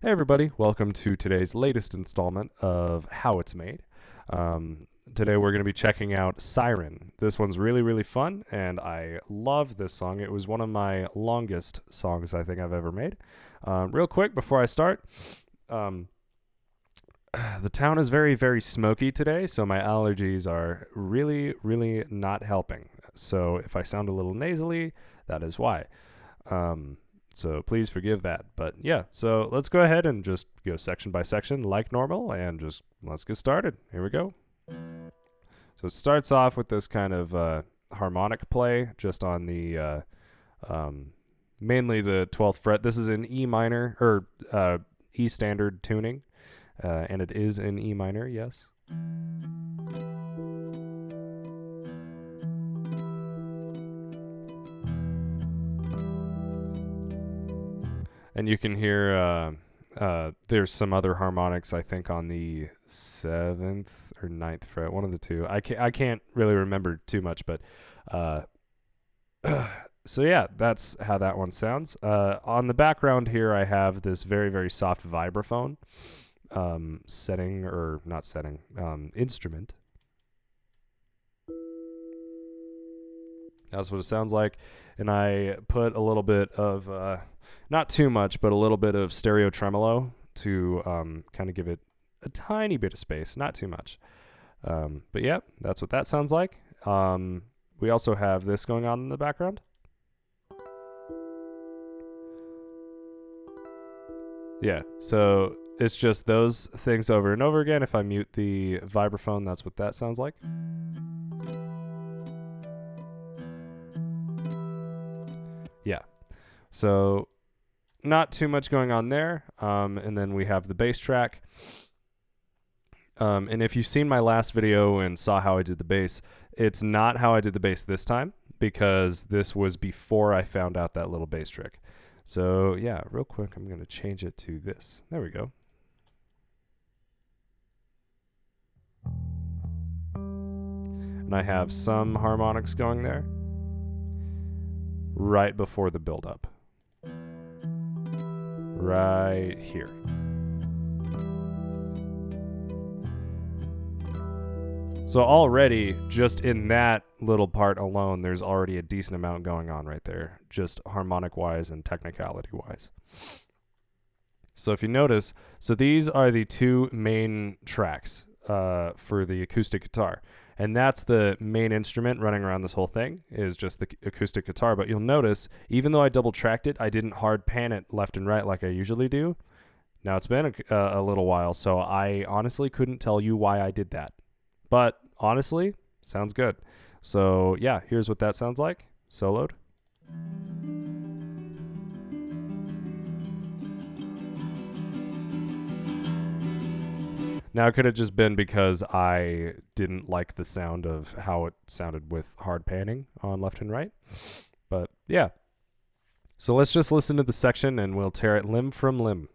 Hey everybody, welcome to today's latest installment of How It's Made. Today we're going to be checking out Siren. This one's really fun, and I love this song. It was one of my longest songs I think I've ever made. Real quick before I start, the town is very smoky today, so my allergies are really not helping. So if I sound a little nasally, that is why. So please forgive that. But yeah, so let's go ahead and just go section by section like normal and just let's get started. Here we go. So it starts off with this kind of harmonic play just on the mainly the 12th fret. This is in E minor or E standard tuning, and it is in E minor, yes. And you can hear there's some other harmonics, I think, on the 7th or 9th fret, one of the two. I can't really remember too much, but so yeah, that's how that one sounds. On the background here, I have this very soft vibraphone instrument. That's what it sounds like. And I put a little bit of not too much, but a little bit of stereo tremolo to kind of give it a tiny bit of space, not too much. But yeah, that's what that sounds like. We also have this going on in the background. Yeah, so it's just those things over and over again. If I mute the vibraphone, that's what that sounds like. Yeah, so not too much going on there. And then we have the bass track. And if you've seen my last video and saw how I did the bass, it's not how I did the bass this time because this was before I found out that little bass trick. So yeah, real quick, I'm going to change it to this. There we go. And I have some harmonics going there right before the build-up. Right here. So already, just in that little part alone, there's already a decent amount going on right there, just harmonic-wise and technicality-wise. So if you notice, so these are the two main tracks for the acoustic guitar. And that's the main instrument running around this whole thing is just the acoustic guitar. But you'll notice, even though I double tracked it, I didn't hard pan it left and right like I usually do. Now it's been a little while, so I honestly couldn't tell you why I did that. But honestly, sounds good. So yeah, here's what that sounds like, soloed. Now, it could have just been because I didn't like the sound of how it sounded with hard panning on left and right. But yeah. So let's just listen to the section and we'll tear it limb from limb.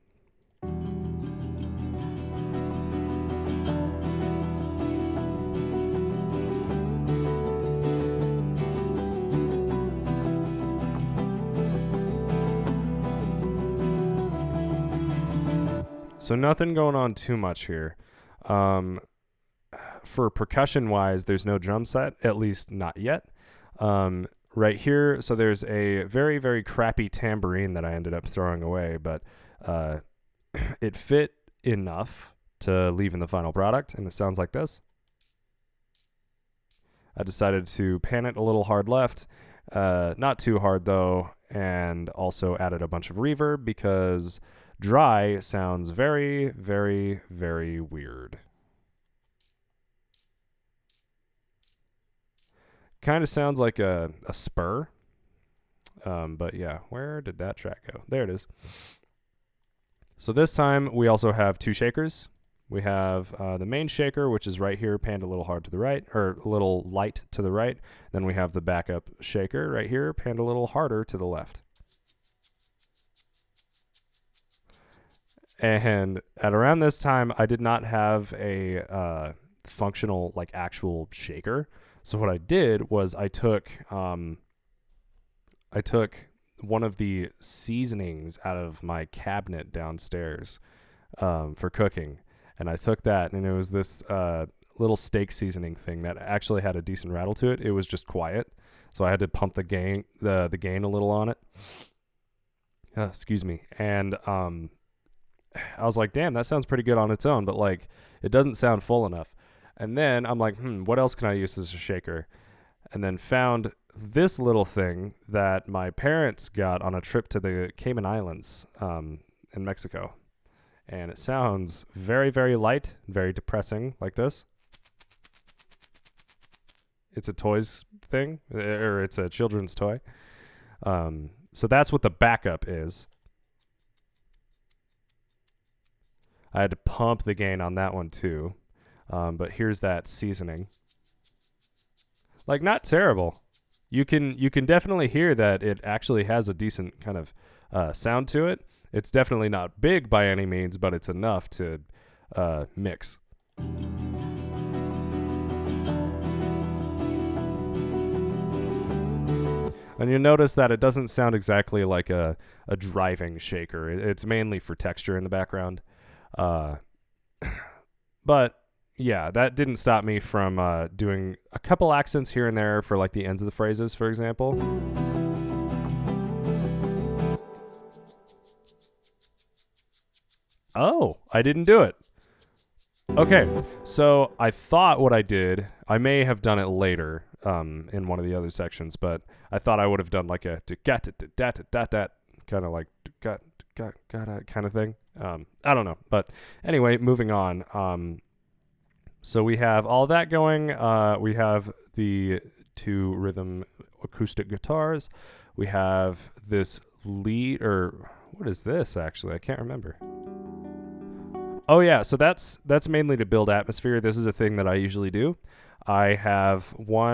So nothing going on too much here. For percussion wise, there's no drum set, at least not yet. Right here, so there's a very crappy tambourine that I ended up throwing away, but it fit enough to leave in the final product, and it sounds like this. I decided to pan it a little hard left, not too hard though, and also added a bunch of reverb because dry sounds very weird. Kind of sounds like a spur. But yeah, where did that track go? There it is. So this time we also have two shakers. We have the main shaker, which is right here, panned a little hard to the right, or a little light to the right. Then we have the backup shaker right here, panned a little harder to the left. And at around this time, I did not have a functional, like actual shaker. So what I did was I took one of the seasonings out of my cabinet downstairs for cooking. And I took that, and it was this little steak seasoning thing that actually had a decent rattle to it. It was just quiet, so I had to pump the gain a little on it. Excuse me. And I was like, damn, that sounds pretty good on its own, but like it doesn't sound full enough. And then I'm like, what else can I use as a shaker? And then found this little thing that my parents got on a trip to the Cayman Islands in Mexico. And it sounds very, very light, very depressing, like this. It's a toys thing, or it's a children's toy. So that's what the backup is. I had to pump the gain on that one too. But here's that seasoning. Like, not terrible. You can definitely hear that it actually has a decent kind of sound to it. It's definitely not big by any means, but it's enough to mix. And you notice that it doesn't sound exactly like a driving shaker. It's mainly for texture in the background. But yeah, that didn't stop me from doing a couple accents here and there for like the ends of the phrases, for example. Oh, I didn't do it. Okay, so I thought what I did, I may have done it later in one of the other sections, but I thought I would have done like a kind of like kind of thing. I don't know, but anyway, moving on. So we have all that going. We have the 2 rhythm acoustic guitars. We have this lead, or what is this actually? I can't remember. Oh yeah, so that's mainly to build atmosphere. This is a thing that I usually do. I have I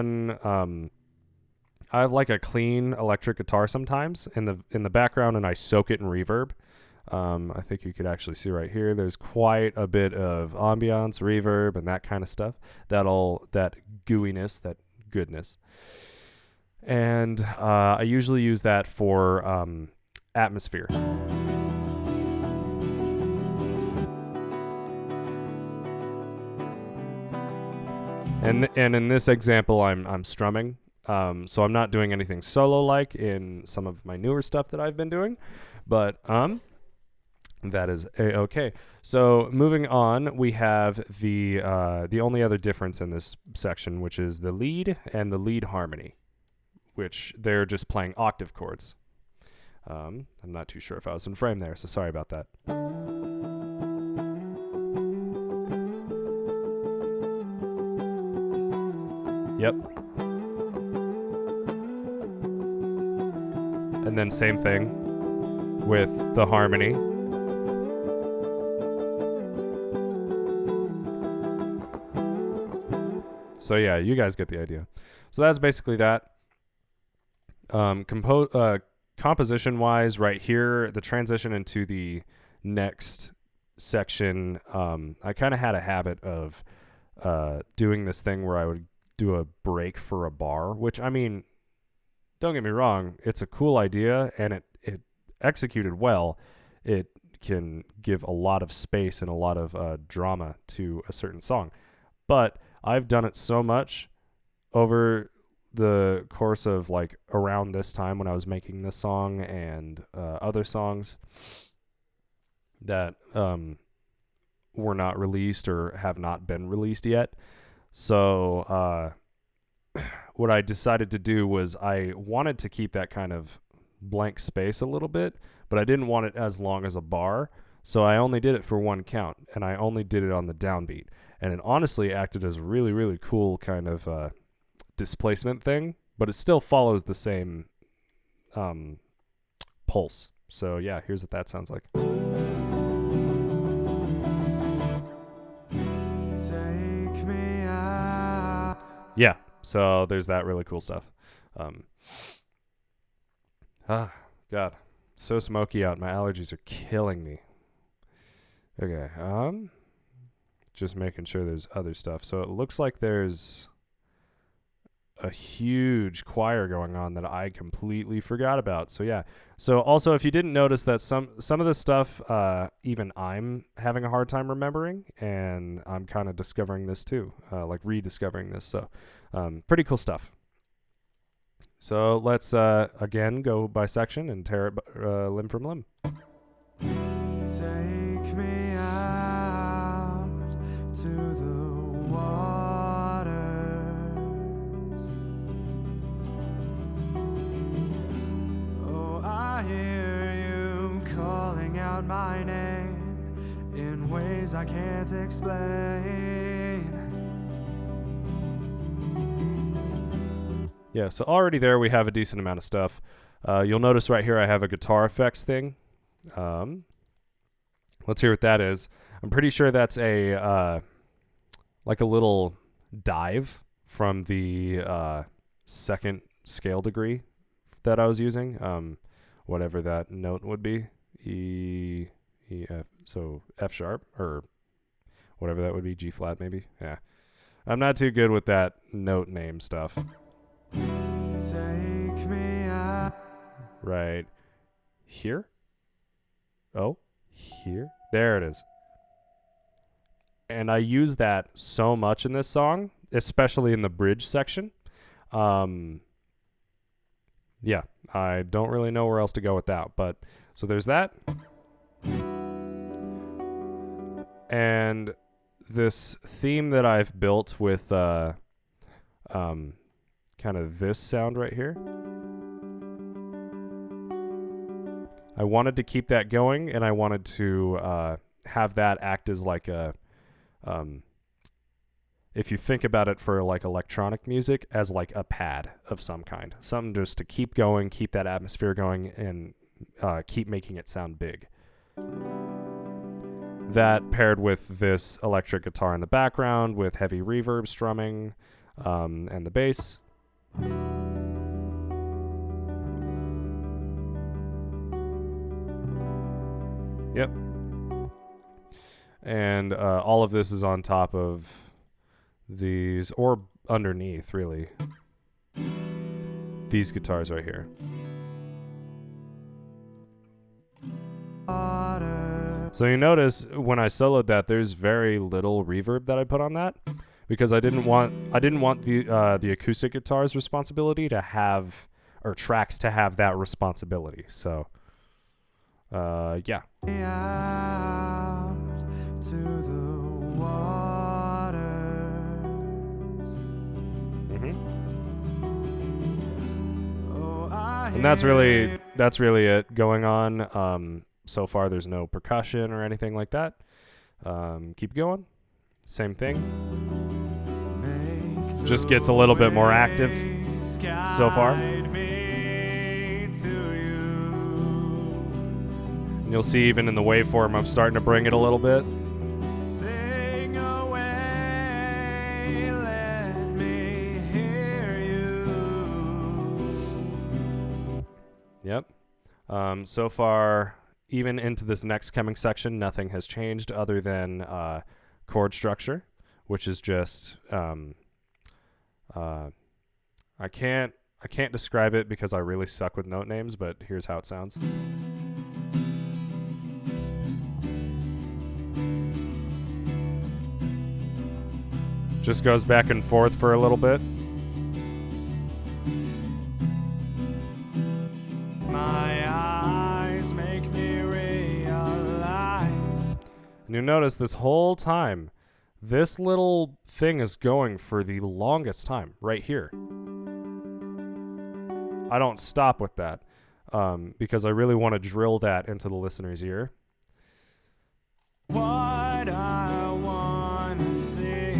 have like a clean electric guitar sometimes in the background, and I soak it in reverb. I think you could actually see right here. There's quite a bit of ambiance, reverb, and that kind of stuff. That gooiness, that goodness. And I usually use that for atmosphere. And in this example, I'm strumming, so I'm not doing anything solo like in some of my newer stuff that I've been doing, but that is a-okay. So moving on, we have the only other difference in this section, which is the lead and the lead harmony, which they're just playing octave chords. I'm not too sure if I was in frame there, so sorry about that. Yep. And then same thing with the harmony. So yeah, you guys get the idea. So that's basically that. Composition-wise, right here, the transition into the next section, I kind of had a habit of doing this thing where I would do a break for a bar, which, I mean, don't get me wrong, it's a cool idea, and it executed well. It can give a lot of space and a lot of drama to a certain song. But I've done it so much over the course of like around this time when I was making this song and other songs that were not released or have not been released yet. So what I decided to do was I wanted to keep that kind of blank space a little bit, but I didn't want it as long as a bar. So I only did it for one count, and I only did it on the downbeat. And it honestly acted as a really, really cool kind of displacement thing, but it still follows the same pulse. So yeah, here's what that sounds like. Take me out. Yeah, so there's that really cool stuff. God, so smoky out. My allergies are killing me. Okay, just making sure there's other stuff. So it looks like there's a huge choir going on that I completely forgot about. So yeah. So also, if you didn't notice that some of this stuff, even I'm having a hard time remembering, and I'm kind of discovering this too, like rediscovering this. So pretty cool stuff. So let's again go by section and tear it limb from limb. Take me out to the waters. Oh, I hear you calling out my name in ways I can't explain. Yeah, so already there we have a decent amount of stuff. You'll notice right here I have a guitar effects thing. Let's hear what that is. I'm pretty sure that's a like a little dive from the second scale degree that I was using. Whatever that note would be. E, F, so F sharp, or whatever that would be, G flat maybe. Yeah. I'm not too good with that note name stuff. Take me out. Right here. Oh, here. There it is. And I use that so much in this song, especially in the bridge section. Yeah, I don't really know where else to go with that. But so there's that. And this theme that I've built with kind of this sound right here. I wanted to keep that going, and I wanted to have that act as like a, if you think about it for like electronic music, as like a pad of some kind. Something just to keep going, keep that atmosphere going, and keep making it sound big. That paired with this electric guitar in the background with heavy reverb strumming and the bass. Yep. And all of this is on top of these, or underneath, really, these guitars right here. So you notice when I soloed that, there's very little reverb that I put on that, because I didn't want the acoustic guitar's responsibility to have, or tracks to have that responsibility. So yeah. Out to the waters. Oh, And that's really it going on. So far there's no percussion or anything like that. Keep going. Same thing. Just gets a little bit more active so far. And you'll see even in the waveform I'm starting to bring it a little bit. Sing away, let me hear you. Yep. So far, even into this next coming section, nothing has changed other than chord structure, which is just I can't describe it because I really suck with note names, but here's how it sounds. Just goes back and forth for a little bit. My eyes make me realize. And you notice this whole time, this little thing is going for the longest time right here. I don't stop with that because I really want to drill that into the listener's ear. What I want to see.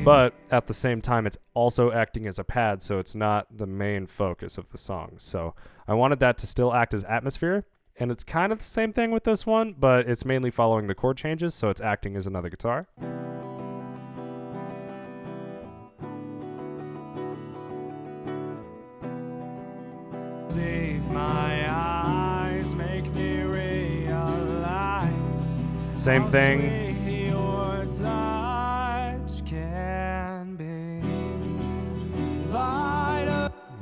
But at the same time, it's also acting as a pad, so it's not the main focus of the song. So I wanted that to still act as atmosphere, and it's kind of the same thing with this one, but it's mainly following the chord changes, so it's acting as another guitar. Save my eyes, make me realize. Same thing. Your touch can be.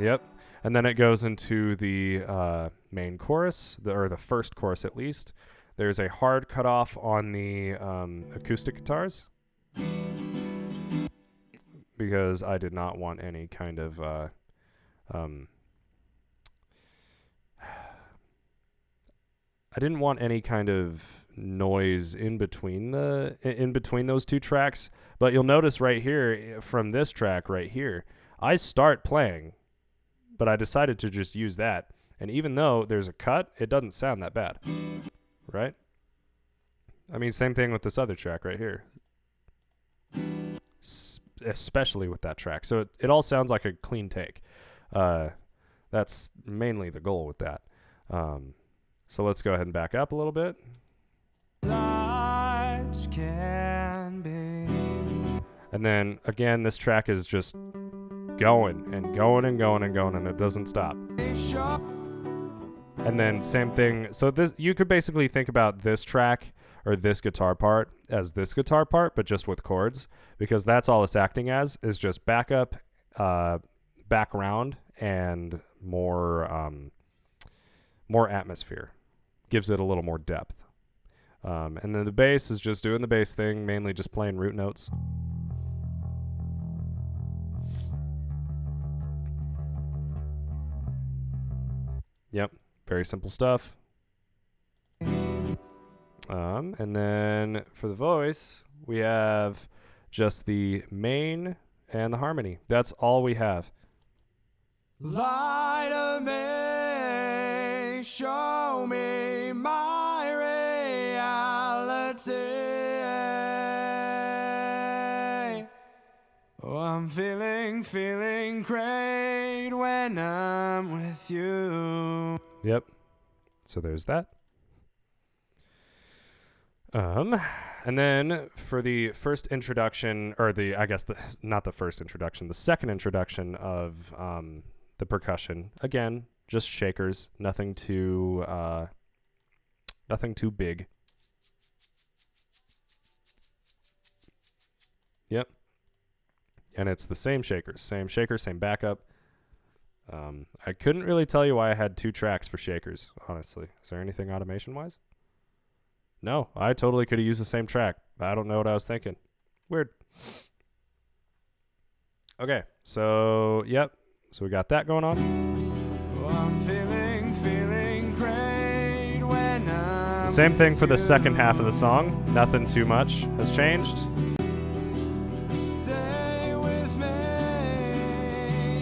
Yep. And then it goes into the main chorus, or the first chorus at least. There's a hard cutoff on the acoustic guitars because I did not want any kind of I didn't want any kind of noise in between those two tracks. But you'll notice right here from this track right here, I start playing, but I decided to just use that. And even though there's a cut, it doesn't sound that bad, right? I mean, same thing with this other track right here, especially with that track. So it all sounds like a clean take. That's mainly the goal with that. So let's go ahead and back up a little bit. Such can be. And then again, this track is just going and going and going and going, and it doesn't stop. And then same thing. So this, you could basically think about this track or this guitar part as this guitar part, but just with chords, because that's all it's acting as, is just backup, background, and more atmosphere. Gives it a little more depth. And then the bass is just doing the bass thing, mainly just playing root notes. Yep, very simple stuff. And then for the voice, we have just the main and the harmony. That's all we have. Light of me, show me my reality. Oh, I'm feeling great when I'm with you. Yep. So there's that. And then for the first introduction, or not the first introduction, the second introduction of the percussion, again, just shakers, nothing too big. Yep. And it's the same shakers, same shaker, same backup. I couldn't really tell you why I had two tracks for shakers, honestly. Is there anything automation-wise? No, I totally could have used the same track. I don't know what I was thinking. Weird. Okay, so, yep. So we got that going on. Oh, I'm feeling great when I'm Same thing for the second half of the song. Nothing too much has changed. Stay with me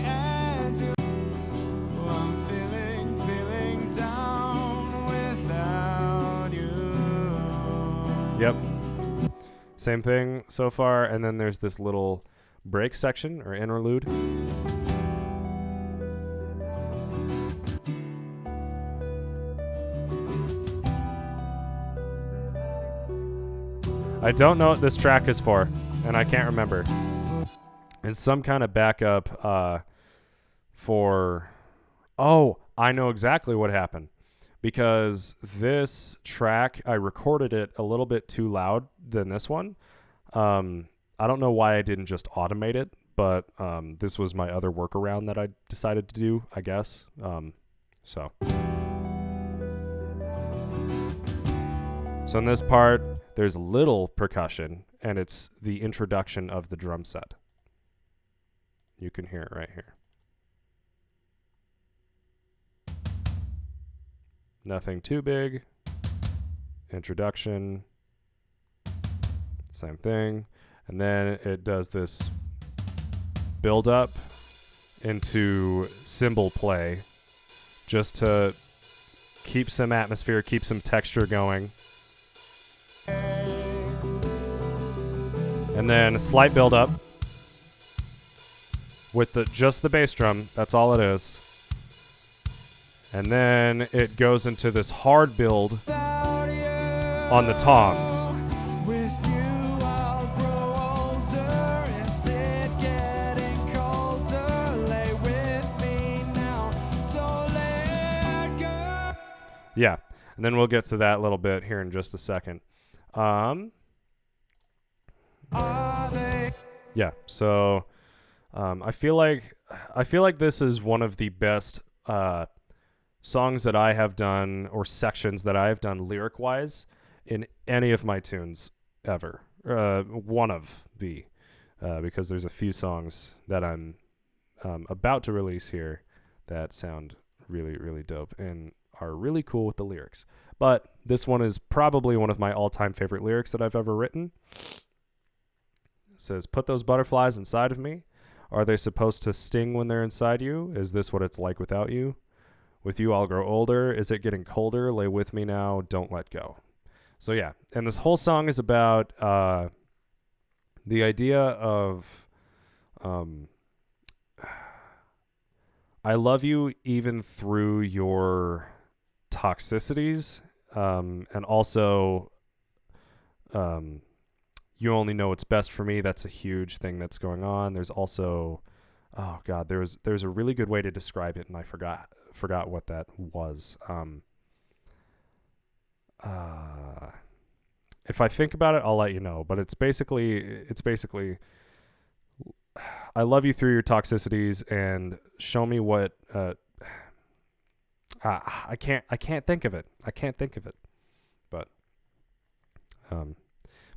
and you. Oh, I'm feeling down without you. Yep. Same thing so far. And then there's this little break section or interlude. I don't know what this track is for, and I can't remember. It's some kind of backup for... Oh, I know exactly what happened. Because this track, I recorded it a little bit too loud than this one. I don't know why I didn't just automate it, but this was my other workaround that I decided to do, I guess. So in this part, there's little percussion, and it's the introduction of the drum set. You can hear it right here. Nothing too big. Introduction. Same thing. And then it does this build up into cymbal play just to keep some atmosphere, keep some texture going. And then a slight build up with just the bass drum. That's all it is. And then it goes into this hard build on the toms. With you I'll grow older. Is it getting colder? Lay with me now. Don't let go. Yeah. And then we'll get to that little bit here in just a second. Are they Yeah. So I feel like this is one of the best songs that I have done, or sections that I have done lyric wise in any of my tunes ever. One of the because there's a few songs that I'm about to release here that sound really, really dope and are really cool with the lyrics. But this one is probably one of my all-time favorite lyrics that I've ever written. It says, "Put those butterflies inside of me. Are they supposed to sting when they're inside you? Is this what it's like without you? With you, I'll grow older. Is it getting colder? Lay with me now. Don't let go." So yeah, and this whole song is about the idea of I love you even through your toxicities, and also you only know what's best for me. That's a huge thing that's going on. There's also, oh god, there's a really good way to describe it, and I forgot what that was. If I think about it, I'll let you know. But it's basically I love you through your toxicities, and show me what I can't think of it.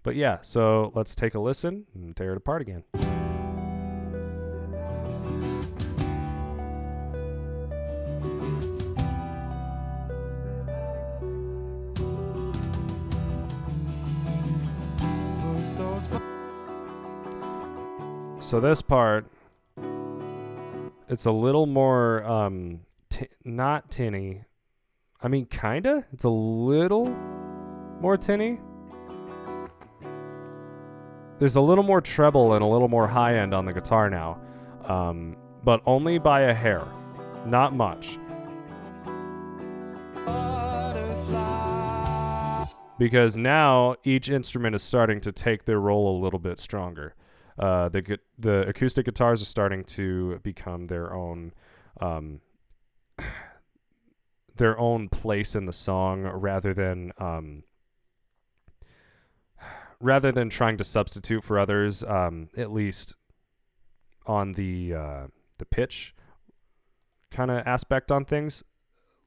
But yeah, so let's take a listen and tear it apart again. So this part, it's a little more not tinny. I mean, kinda. It's a little more tinny. There's a little more treble and a little more high end on the guitar now, but only by a hair, not much. Because now each instrument is starting to take their role a little bit stronger. The acoustic guitars are starting to become their own place in the song, rather than trying to substitute for others, at least on the pitch kind of aspect on things.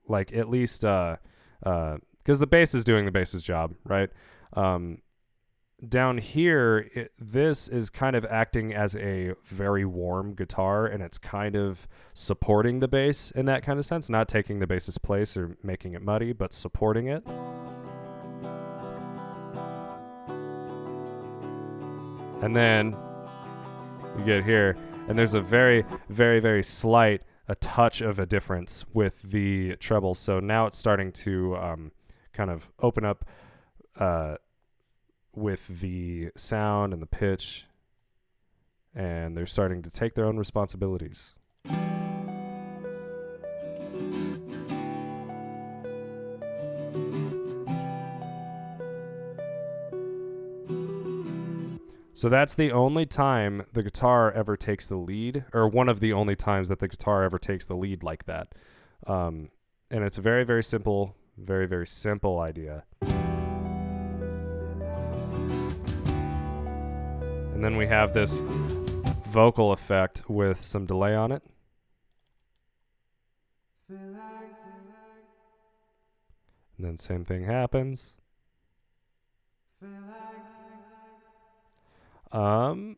Like, at least because the bass is doing the bass's job, right? Down here, this is kind of acting as a very warm guitar, and it's kind of supporting the bass in that kind of sense, not taking the bass's place or making it muddy, but supporting it. And then you get here, and there's a very, very, very slight touch of a difference with the treble. So now it's starting to kind of open up with the sound and the pitch, and they're starting to take their own responsibilities. So that's the only time the guitar ever takes the lead, or one of the only times that the guitar ever takes the lead like that. And it's a very, very simple idea. And then we have this vocal effect with some delay on it. And then same thing happens. So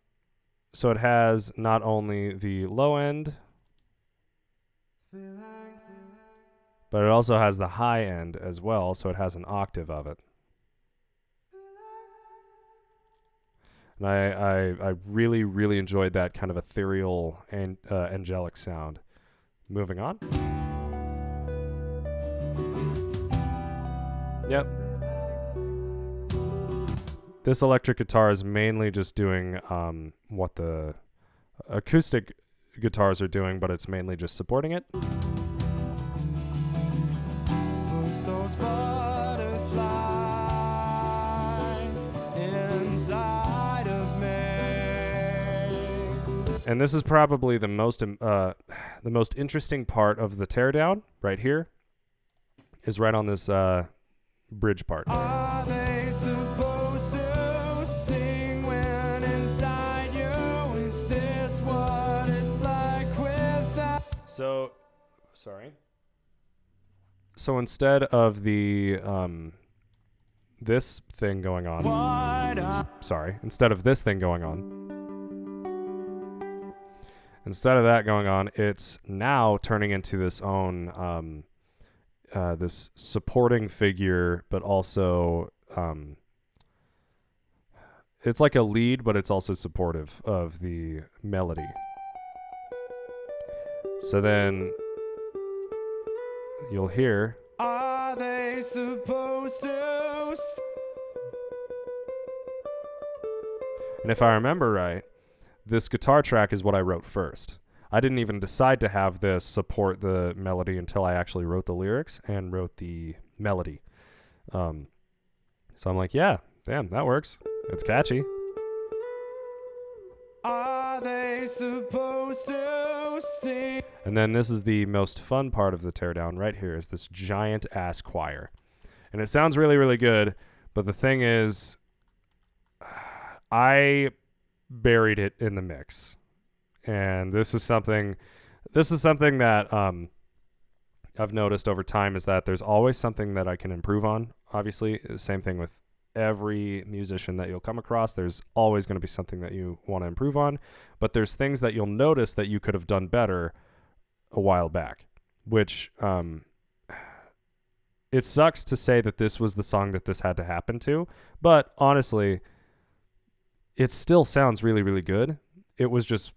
it has not only the low end, but it also has the high end as well, so it has an octave of it. And I really, really enjoyed that kind of ethereal and angelic sound. Moving on. Yep. This electric guitar is mainly just doing what the acoustic guitars are doing, but it's mainly just supporting it. Put those butterflies inside of me. And this is probably the most interesting part of the teardown right here, is right on this bridge part. Are they supposed to sting when inside you? Is this what So, sorry. So instead of the this thing going on, instead of this thing going on, instead of that going on, it's now turning into this own this supporting figure, but also it's like a lead, but it's also supportive of the melody. So then you'll hear. Are they supposed to? And if I remember right, this guitar track is what I wrote first. I didn't even decide to have this support the melody until I actually wrote the lyrics and wrote the melody. So I'm like, yeah, damn, that works. It's catchy. Are they supposed to sting? And then this is the most fun part of the teardown right here, is this giant ass choir. And it sounds really, really good, but the thing is, I buried it in the mix. And this is something that I've noticed over time, is that there's always something that I can improve on. Obviously, same thing with every musician that you'll come across. There's always going to be something that you want to improve on, but there's things that you'll notice that you could have done better a while back, which it sucks to say that this was the song that this had to happen to, but honestly, it still sounds really, really good. It was just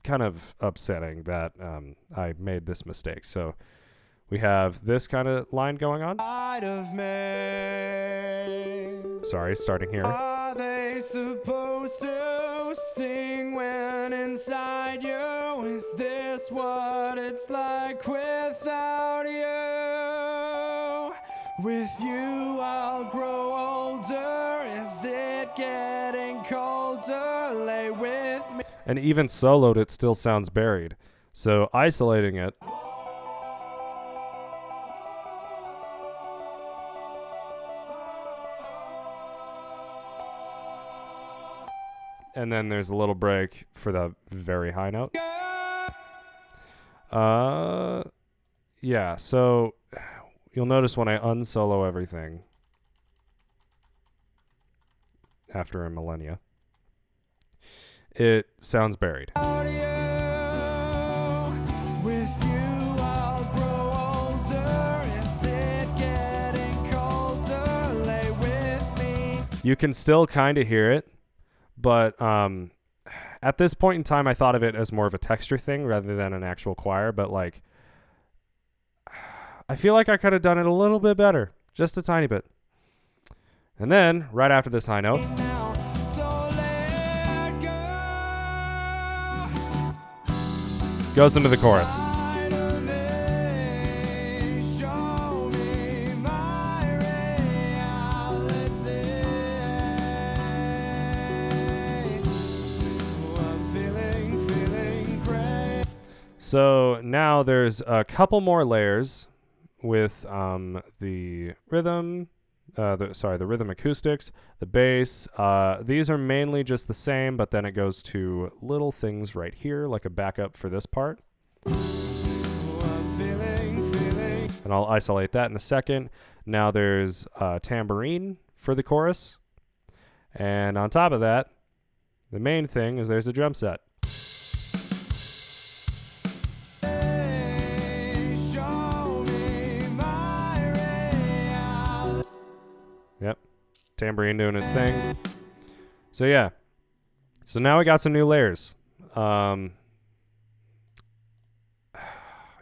kind of upsetting that I made this mistake. So we have this kind of line going on. Sorry, starting here. Are they supposed to sting when inside you? Is this what it's like without you? With you I'll grow older. Is it getting colder? Lay with me. And even soloed, it still sounds buried. So isolating it. And then there's a little break for the very high note. Yeah, so you'll notice when I unsolo everything after a millennia, it sounds buried. With you I'll grow older. Is it getting colder? Lay with me. You can still kind of hear it, but at this point in time, I thought of it as more of a texture thing rather than an actual choir. But like, I feel like I could have done it a little bit better, just a tiny bit. And then right after this high note, Now, don't let go. goes into the chorus. Hide of me. Show me my reality. I'm feeling great. So now there's a couple more layers with the rhythm, the rhythm acoustics, the bass. These are mainly just the same, but then it goes to little things right here, like a backup for this part. I'm feeling. And I'll isolate that in a second. Now there's a tambourine for the chorus. And on top of that, the main thing is there's a drum set. Show me my reality. Yep. Tambourine doing its thing. So yeah. So now we got some new layers.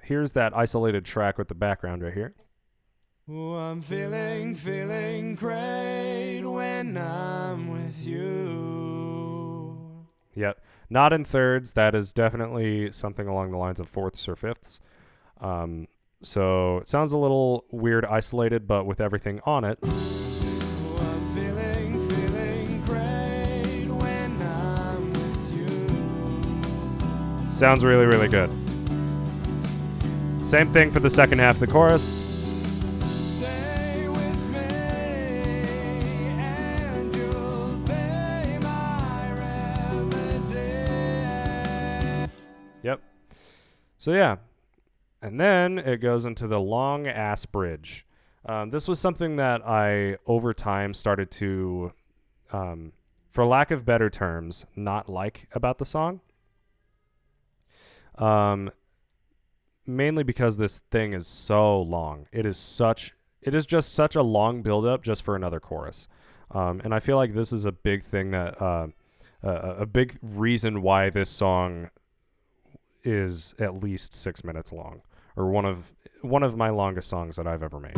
Here's that isolated track with the background right here. Oh, I'm feeling great when I'm with you. Yep. Not in thirds. That is definitely something along the lines of fourths or fifths. So it sounds a little weird isolated, but with everything on it. Oh, I'm feeling great when I'm with you. Sounds really, really good. Same thing for the second half of the chorus. Stay with me and you'll be my remedy. Yep. So yeah, and then it goes into the long ass bridge. This was something that I over time started to, for lack of better terms, not like about the song. Mainly because this thing is so long. It is just such a long buildup just for another chorus. And I feel like this is a big thing that, a big reason why this song is at least 6 minutes long, or one of my longest songs that I've ever made.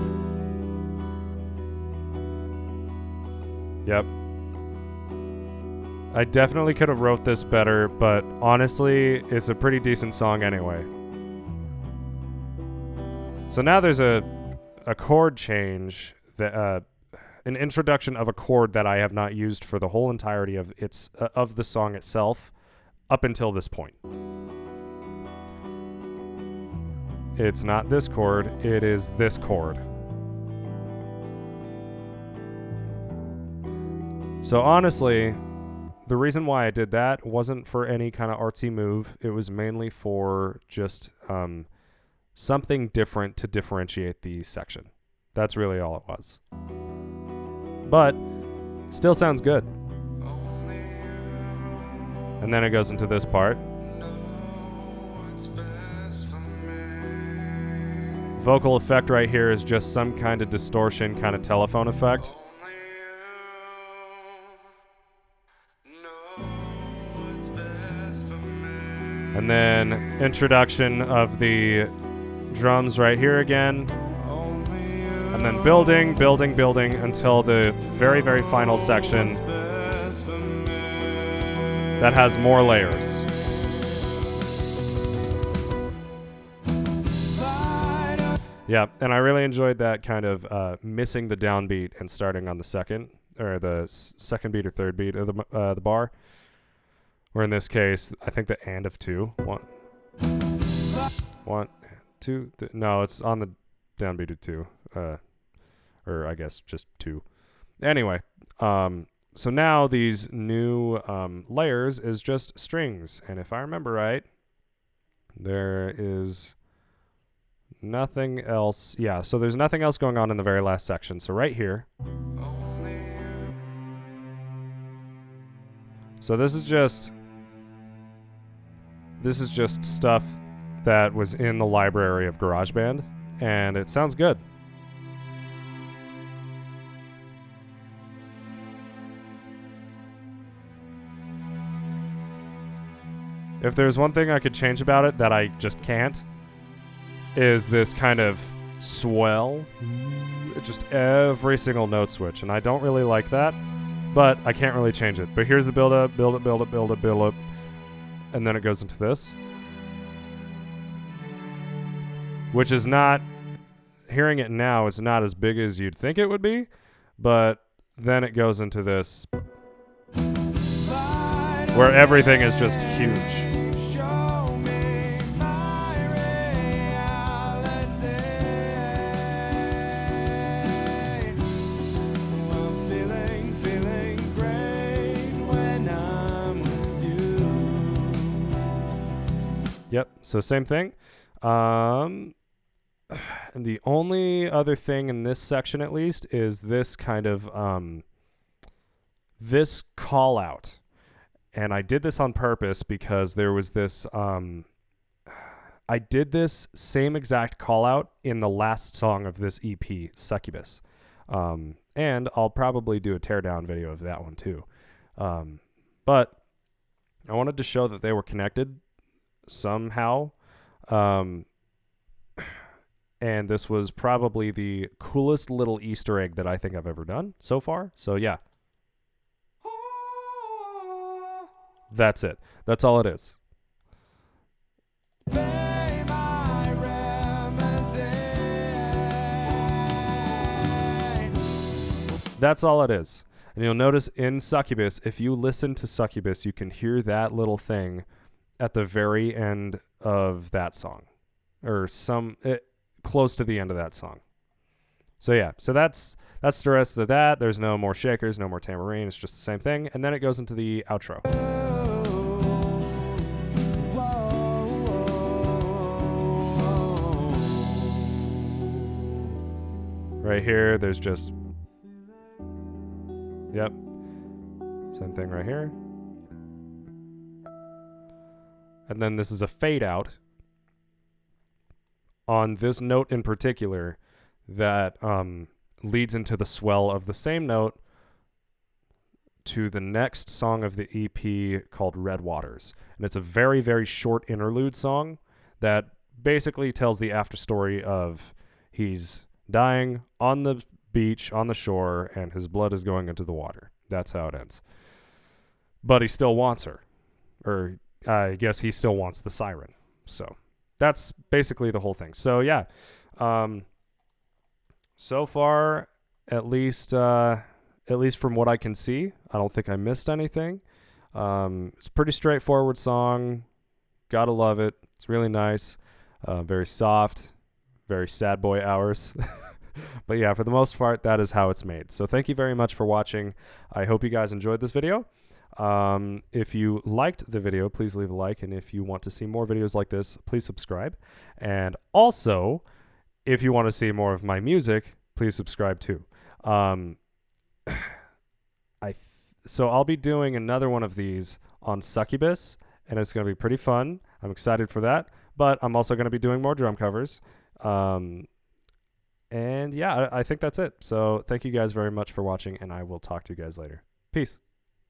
Yep. I definitely could have wrote this better, but honestly, it's a pretty decent song anyway. So now there's a chord change, that an introduction of a chord that I have not used for the whole entirety of of the song itself up until this point. It's not this chord, it is this chord. So honestly, the reason why I did that wasn't for any kind of artsy move. It was mainly for just something different to differentiate the section. That's really all it was. But still sounds good. And then it goes into this part. Vocal effect right here is just some kind of distortion, kind of telephone effect. And then introduction of the drums right here again. And then building until the very, very final section that has more layers. Yeah, and I really enjoyed that kind of missing the downbeat and starting on the second, or the second beat or third beat of the bar. Or in this case, I think the and of two. One, two. No, it's on the downbeat of two. Or I guess just two. Anyway, so now these new layers is just strings. And if I remember right, there is nothing else. Yeah, so there's nothing else going on in the very last section. So right here. So this is just stuff that was in the library of GarageBand, and it sounds good. If there's one thing I could change about it that I just can't, is this kind of swell, just every single note switch, and I don't really like that, but I can't really change it. But here's the build up, and then it goes into this, which is not, hearing it now, it's not as big as you'd think it would be, but then it goes into this, where everything is just huge. Yep, so same thing. And the only other thing in this section, at least, is this kind of this call out. And I did this on purpose because there was this I did this same exact call out in the last song of this EP, Succubus. And I'll probably do a teardown video of that one too. But I wanted to show that they were connected somehow. And this was probably the coolest little Easter egg that I think I've ever done so far. So yeah. That's it. That's all it is. That's all it is. And you'll notice in Succubus, if you listen to Succubus, you can hear that little thing at the very end of that song, or close to the end of that song. So yeah, so that's the rest of that. There's no more shakers, no more tambourine. It's just the same thing. And then it goes into the outro. Right here, there's just, yep, same thing right here. And then this is a fade out on this note in particular that leads into the swell of the same note to the next song of the EP called Red Waters. And it's a very, very short interlude song that basically tells the after story of he's dying on the beach, on the shore, and his blood is going into the water. That's how it ends. But he still wants her. Or I guess he still wants the siren. So that's basically the whole thing. So yeah. So far, at least from what I can see, I don't think I missed anything. It's a pretty straightforward song. Gotta love it. It's really nice. Very soft. Very sad boy hours. But yeah, for the most part, that is how it's made. So thank you very much for watching. I hope you guys enjoyed this video. If you liked the video, please leave a like. And if you want to see more videos like this, please subscribe. And also, if you want to see more of my music, please subscribe too. So I'll be doing another one of these on Succubus, and it's going to be pretty fun. I'm excited for that. But I'm also going to be doing more drum covers. And yeah, I think that's it. So thank you guys very much for watching, and I will talk to you guys later. Peace.